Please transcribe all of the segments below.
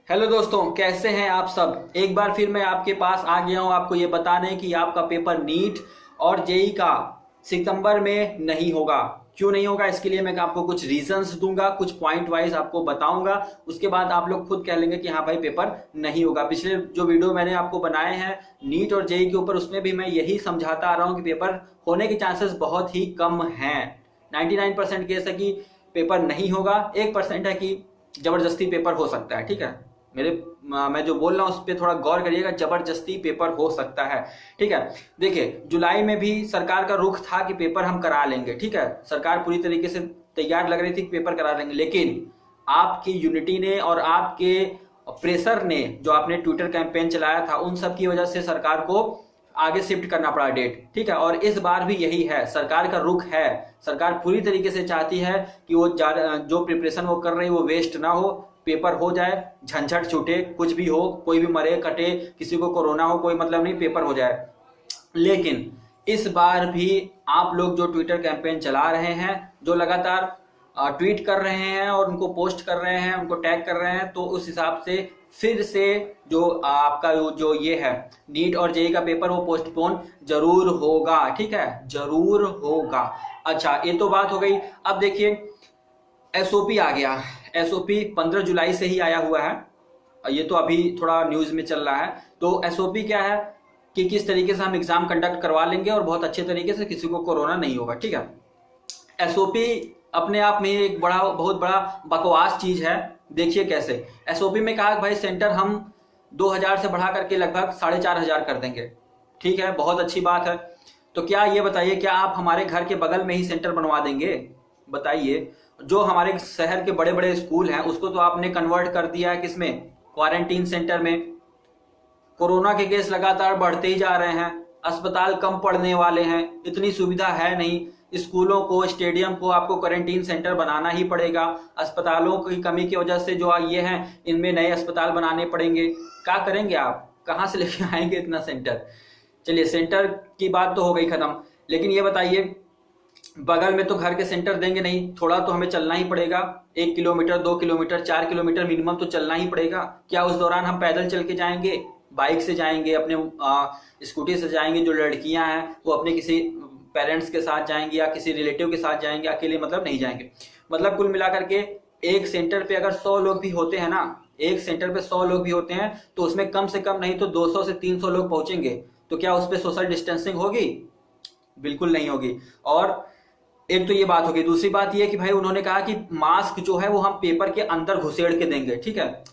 Hello दोस्तों, कैसे हैं आप सब। एक बार फिर मैं आपके पास आ गया हूं आपको ये बताने कि आपका पेपर नीट और जेई का सितंबर में नहीं होगा। क्यों नहीं होगा, इसके लिए मैं आपको कुछ रीजंस दूंगा, कुछ पॉइंट वाइज आपको बताऊंगा। उसके बाद आप लोग खुद कह लेंगे कि हाँ भाई पेपर नहीं होगा। पिछले जो वीडियो मैंने आपको बनाए हैं नीट और जेई के ऊपर, उसमें भी मैं यही समझाता आ रहा हूँ कि पेपर होने के चांसेस बहुत ही कम हैं। 99% केस है कि पेपर नहीं होगा, 1% है कि जबरदस्ती पेपर हो सकता है। ठीक है, मैं जो बोल रहा हूँ उस पर थोड़ा गौर करिएगा। जबरदस्ती पेपर हो सकता है। ठीक है, देखिए जुलाई में भी सरकार का रुख था कि पेपर हम करा लेंगे। ठीक है, सरकार पूरी तरीके से तैयार लग रही थी कि पेपर करा लेंगे, लेकिन आपकी यूनिटी ने और आपके प्रेशर ने, जो आपने ट्विटर कैंपेन चलाया था, उन सब की वजह से सरकार को आगे शिफ्ट करना पड़ा डेट। ठीक है, और इस बार भी यही है, सरकार का रुख है। सरकार पूरी तरीके से चाहती है कि वो जो प्रिपरेशन वो कर रही है वो वेस्ट ना हो, पेपर हो जाए, झंझट छूटे, कुछ भी हो, कोई भी मरे कटे, किसी को कोरोना हो, कोई मतलब नहीं, पेपर हो जाए। लेकिन इस बार भी आप लोग जो ट्विटर कैंपेन चला रहे हैं, जो लगातार ट्वीट कर रहे हैं और उनको पोस्ट कर रहे हैं, उनको टैग कर रहे हैं, तो उस हिसाब से फिर से जो आपका जो ये है नीट और जेई का पेपर वो पोस्टपोन जरूर होगा। ठीक है, जरूर होगा। अच्छा, ये तो बात हो गई। अब देखिए एसओपी आ गया। एसओपी 15 जुलाई से ही आया हुआ है, ये तो अभी थोड़ा न्यूज में चल रहा है। तो एसओपी क्या है कि किस तरीके से हम एग्जाम कंडक्ट करवा लेंगे और बहुत अच्छे तरीके से, किसी को कोरोना नहीं होगा। ठीक है, एसओपी अपने आप में एक बहुत बड़ा बकवास चीज है। देखिए कैसे एसओपी में कहा भाई सेंटर हम 2000 से बढ़ा करके लगभग 4500 कर देंगे। ठीक है, बहुत अच्छी बात है। तो क्या ये बताइए, क्या आप हमारे घर के बगल में ही सेंटर बनवा देंगे? बताइए। जो हमारे शहर के बड़े बड़े स्कूल हैं उसको तो आपने कन्वर्ट कर दिया है किसमें, क्वारंटीन सेंटर में। कोरोना के केस लगातार बढ़ते ही जा रहे हैं, अस्पताल कम पड़ने वाले हैं, इतनी सुविधा है नहीं। स्कूलों को, स्टेडियम को आपको क्वारंटीन सेंटर बनाना ही पड़ेगा। अस्पतालों की कमी की वजह से जो ये हैं इनमें नए अस्पताल बनाने पड़ेंगे। क्या करेंगे आप, कहाँ से लेके आएंगे इतना सेंटर? चलिए, सेंटर की बात तो हो गई खत्म, लेकिन ये बताइए बगल में तो घर के सेंटर देंगे नहीं, थोड़ा तो हमें चलना ही पड़ेगा। 1 किलोमीटर, 2 किलोमीटर, 4 किलोमीटर मिनिमम तो चलना ही पड़ेगा। क्या उस दौरान हम पैदल चल के जाएंगे, बाइक से जाएंगे, अपने स्कूटी से जाएंगे? जो लड़कियां हैं वो अपने किसी पेरेंट्स के साथ जाएंगे या किसी रिलेटिव के साथ जाएंगे, अकेले मतलब नहीं जाएंगे। मतलब कुल मिलाकर के एक सेंटर पे अगर 100 लोग भी होते हैं ना, एक सेंटर पे 100 लोग भी होते हैं तो उसमें कम से कम नहीं तो 200 से 300 लोग पहुंचेंगे। तो क्या उस पर सोशल डिस्टेंसिंग होगी? बिल्कुल नहीं होगी। और एक तो ये बात होगी, दूसरी बात ये कि भाई उन्होंने कहा कि मास्क जो है वो हम पेपर के अंदर घुसेड़ के देंगे। ठीक है,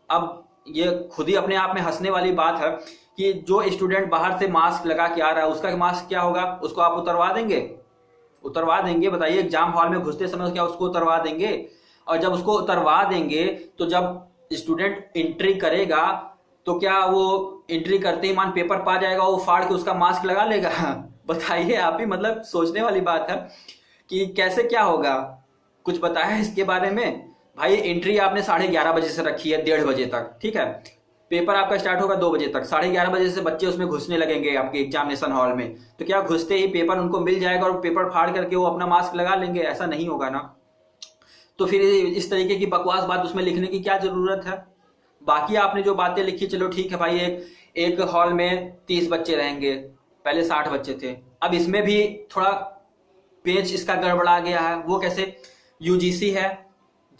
अब ये खुद ही अपने आप में हंसने वाली बात है कि जो स्टूडेंट बाहर से मास्क लगा के आ रहा है उसका मास्क क्या होगा, उसको आप उतरवा देंगे? उतरवा देंगे? बताइए, एग्जाम हॉल में घुसते समय क्या उसको उतरवा देंगे? और जब उसको उतरवा देंगे तो जब स्टूडेंट एंट्री करेगा तो क्या वो एंट्री करते ही मान पेपर पा जाएगा, वो फाड़ के उसका मास्क लगा लेगा? बताइए आप ही, मतलब सोचने वाली बात है कि कैसे क्या होगा। कुछ बताया इसके बारे में? भाई एंट्री आपने 11:30 बजे से रखी है, 1:30 बजे तक। ठीक है, पेपर आपका स्टार्ट होगा 2 बजे तक, 11:30 बजे से बच्चे उसमें घुसने लगेंगे आपके एग्जामिनेशन हॉल में। तो क्या घुसते ही पेपर उनको मिल जाएगा और पेपर फाड़ करके वो अपना मास्क लगा लेंगे? ऐसा नहीं होगा ना। तो फिर इस तरीके की बकवास बात उसमें लिखने की क्या जरूरत है? बाकी आपने जो बातें लिखी, चलो ठीक है भाई, एक हॉल में 30 बच्चे रहेंगे, पहले 60 बच्चे थे। अब इसमें भी थोड़ा पेज इसका गड़बड़ा गया है। वो कैसे? यूजीसी है,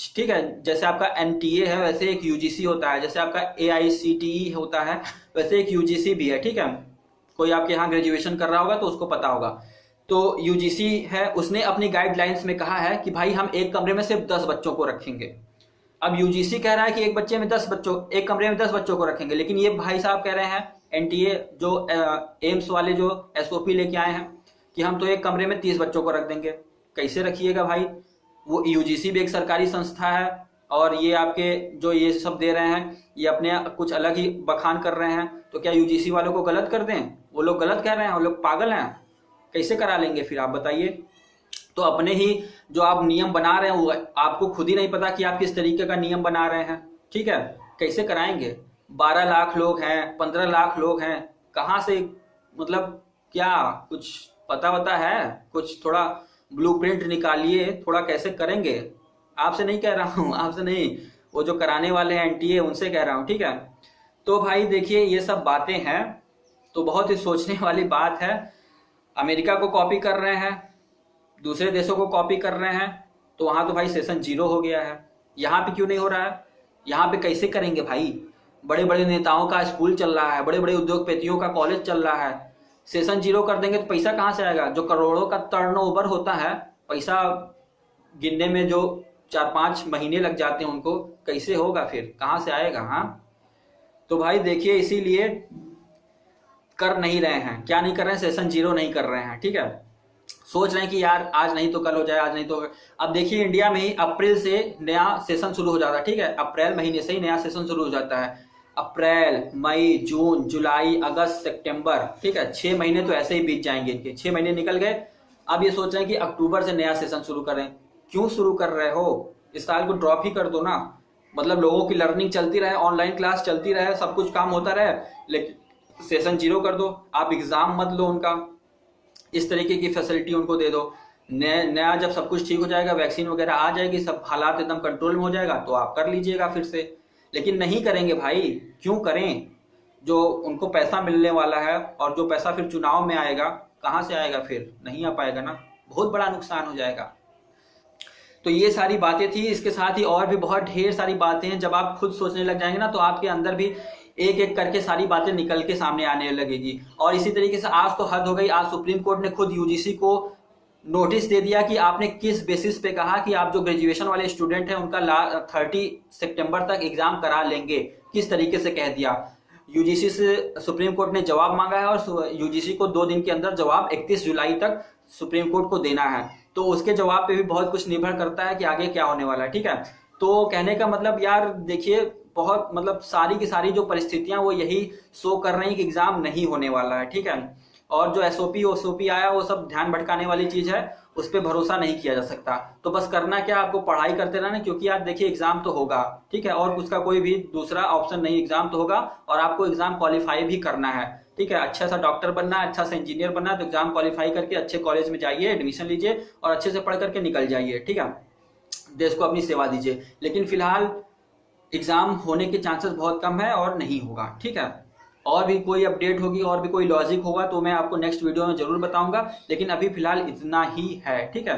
ठीक है, जैसे आपका एनटीए है वैसे एक यूजीसी होता है, जैसे आपका एआईसीटीई होता है वैसे एक यूजीसी भी है। ठीक है, कोई आपके यहाँ ग्रेजुएशन कर रहा होगा तो उसको पता होगा। तो यूजीसी है, उसने अपनी गाइडलाइंस में कहा है कि भाई हम एक कमरे में सिर्फ 10 बच्चों को रखेंगे। अब यूजीसी कह रहा है कि एक कमरे में 10 बच्चों को रखेंगे, लेकिन ये भाई साहब कह रहे हैं, एनटीए जो एम्स वाले जो एसओपी लेके आए हैं, कि हम तो एक कमरे में 30 बच्चों को रख देंगे। कैसे रखिएगा भाई? वो यूजीसी भी एक सरकारी संस्था है और ये आपके जो ये सब दे रहे हैं ये अपने कुछ अलग ही बखान कर रहे हैं। तो क्या यूजीसी वालों को गलत कर दें? वो लोग गलत कह रहे हैं, वो लोग पागल हैं। कैसे करा लेंगे फिर आप बताइए? तो अपने ही जो आप नियम बना रहे हैं वो आपको खुद ही नहीं पता कि आप किस तरीके का नियम बना रहे हैं। ठीक है, कैसे कराएंगे? 12 लाख लोग हैं, 15 लाख लोग हैं, कहाँ से, मतलब क्या कुछ पता है? कुछ थोड़ा ब्लूप्रिंट निकालिए, थोड़ा कैसे करेंगे। आपसे नहीं कह रहा हूँ, आपसे नहीं, वो जो कराने वाले हैं एनटीए, उनसे कह रहा हूँ, ठीक है। तो भाई देखिए ये सब बातें हैं, तो बहुत ही सोचने वाली बात है। अमेरिका को कॉपी कर रहे हैं, दूसरे देशों को कॉपी कर रहे हैं, तो वहां तो भाई सेशन 0 हो गया है। यहाँ पे क्यों नहीं हो रहा है? यहाँ पे कैसे करेंगे भाई? बड़े बड़े नेताओं का स्कूल चल रहा है, बड़े बड़े उद्योगपतियों का कॉलेज चल रहा है, सेशन 0 कर देंगे तो पैसा कहाँ से आएगा? जो करोड़ों का टर्नओवर होता है, पैसा गिनने में जो 4-5 महीने लग जाते हैं उनको, कैसे होगा फिर? कहाँ से आएगा? हाँ, तो भाई देखिए इसीलिए कर नहीं रहे हैं। क्या नहीं कर रहे हैं? सेशन 0 नहीं कर रहे हैं, ठीक है। सोच रहे हैं कि यार आज नहीं तो कल हो जाए, आज नहीं तो। अब देखिए इंडिया में ही अप्रैल से नया सेशन शुरू हो जाता है, ठीक है। अप्रैल महीने से ही नया सेशन शुरू हो जाता है। अप्रैल, मई, जून, जुलाई, अगस्त, सितंबर, ठीक है, 6 महीने तो ऐसे ही बीत जाएंगे इनके। 6 महीने निकल गए। अब ये सोच रहे हैं कि अक्टूबर से नया सेशन शुरू करें। क्यों शुरू कर रहे हो? इस साल को ड्रॉप ही कर दो ना। मतलब लोगों की लर्निंग चलती रहे, ऑनलाइन क्लास चलती रहे, सब कुछ काम होता रहे, लेकिन सेशन 0 कर दो। आप एग्जाम मत लो उनका, इस तरीके की फैसिलिटी उनको दे दो। नया जब सब कुछ ठीक हो जाएगा, वैक्सीन वगैरह आ जाएगी, सब हालात एकदम कंट्रोल में हो जाएगा, तो आप कर लीजिएगा फिर से। लेकिन नहीं करेंगे भाई। क्यों करें? जो उनको पैसा मिलने वाला है, और जो पैसा फिर चुनाव में आएगा, कहाँ से आएगा फिर? नहीं आ पाएगा ना, बहुत बड़ा नुकसान हो जाएगा। तो ये सारी बातें थी। इसके साथ ही और भी बहुत ढेर सारी बातें हैं। जब आप खुद सोचने लग जाएंगे ना, तो आपके अंदर भी एक एक करके सारी बातें निकल के सामने आने लगेगी। और इसी तरीके से आज तो हद हो गई। आज सुप्रीम कोर्ट ने खुद यूजीसी को नोटिस दे दिया कि आपने किस बेसिस पे कहा कि आप जो ग्रेजुएशन वाले स्टूडेंट हैं उनका 30 सितंबर तक एग्जाम करा लेंगे। किस तरीके से कह दिया। यूजीसी से सुप्रीम कोर्ट ने जवाब मांगा है, और यूजीसी को 2 दिन के अंदर जवाब 31 जुलाई तक सुप्रीम कोर्ट को देना है। तो उसके जवाब पे भी बहुत कुछ निर्भर करता है कि आगे क्या होने वाला है, ठीक है। तो कहने का मतलब यार देखिए, बहुत मतलब सारी की सारी जो परिस्थितियां वो यही शो कर रही हैं कि एग्जाम नहीं होने वाला है, ठीक है। और जो एसओपी आया वो सब ध्यान भटकाने वाली चीज है, उस पर भरोसा नहीं किया जा सकता। तो बस करना क्या, आपको पढ़ाई करते रहना, क्योंकि यार देखिए एग्जाम तो होगा, ठीक है, और उसका कोई भी दूसरा ऑप्शन नहीं, एग्जाम तो होगा। और आपको एग्जाम क्वालिफाई भी करना है, ठीक है। अच्छा सा डॉक्टर बनना है, अच्छा सा इंजीनियर बनना है, तो एग्जाम क्वालिफाई करके अच्छे कॉलेज में जाइए, एडमिशन लीजिए और अच्छे से पढ़ करके निकल जाइए, ठीक है। देश को अपनी सेवा दीजिए। लेकिन फिलहाल एग्जाम होने के चांसेस बहुत कम है और नहीं होगा, ठीक है। और भी कोई अपडेट होगी, और भी कोई लॉजिक होगा तो मैं आपको नेक्स्ट वीडियो में जरूर बताऊंगा। लेकिन अभी फिलहाल इतना ही है, ठीक है।